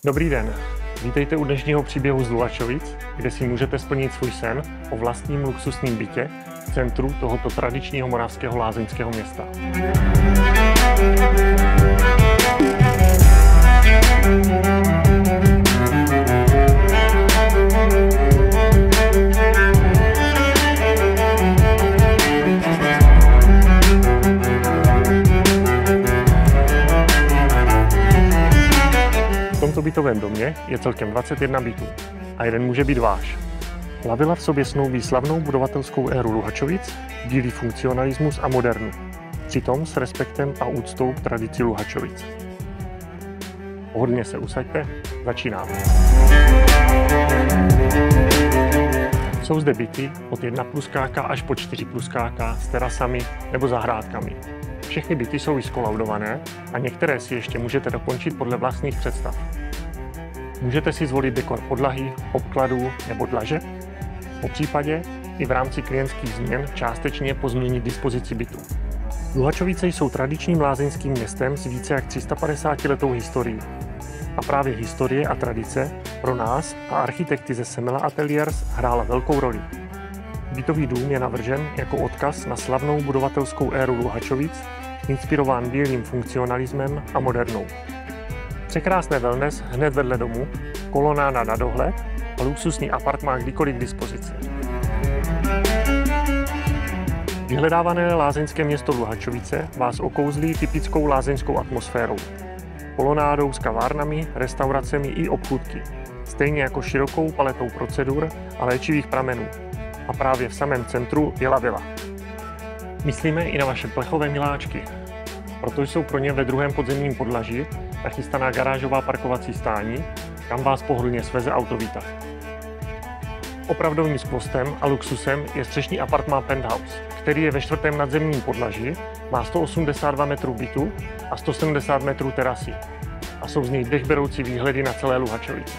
Dobrý den, vítejte u dnešního příběhu z Luhačovic, kde si můžete splnit svůj sen o vlastním luxusním bytě v centru tohoto tradičního moravského lázeňského města. V tomto bytovém domě je celkem 21 bytů a jeden může být váš. La Villa v sobě snoubí slavnou budovatelskou éru Luhačovic, dílí funkcionalismus a modernu, přitom s respektem a úctou k tradici Luhačovic. Pohodlně se usaďte, začínáme. Jsou zde byty od 1+ až po 4+ s terasami nebo zahrádkami. Všechny byty jsou vyskolaudované a některé si ještě můžete dokončit podle vlastních představ. Můžete si zvolit dekor podlahy, obkladů nebo dlaže, popřípadě i v rámci klientských změn částečně pozměnit dispozici bytu. Luhačovice jsou tradičním lázeňským městem s více jak 350letou historií. A právě historie a tradice pro nás a architekty ze Semela Ateliers hrála velkou roli. Bytový dům je navržen jako odkaz na slavnou budovatelskou éru Luhačovic, inspirován bílým funkcionalismem a modernou. Překrásné wellness hned vedle domu, kolonáda na dohled a luxusní apartmán kdykoliv k dispozici. Vyhledávané lázeňské město Luhačovice vás okouzlí typickou lázeňskou atmosférou. Kolonádou s kavárnami, restauracemi i obchůdky, stejně jako širokou paletou procedur a léčivých pramenů. A právě v samém centru je La Villa. Myslíme i na vaše plechové miláčky, proto jsou pro ně ve druhém podzemním podlaží nachystaná garážová parkovací stání, kam vás pohodlně sveze autovýtah. Opravdovým skvostem a luxusem je střešní apartmán Penthouse, který je ve 4. nadzemním podlaží, má 182 metrů bytu a 170 metrů terasy a jsou z něj dechberoucí výhledy na celé Luhačovice.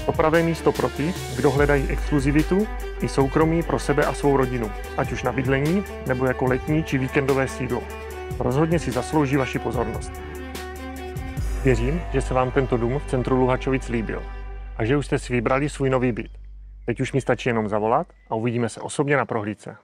To pravé místo pro ty, kdo hledají exkluzivitu i soukromí pro sebe a svou rodinu, ať už na bydlení nebo jako letní či víkendové sídlo. Rozhodně si zaslouží vaši pozornost. Věřím, že se vám tento dům v centru Luhačovic líbil a že už jste si vybrali svůj nový byt. Teď už mi stačí jenom zavolat a uvidíme se osobně na prohlídce.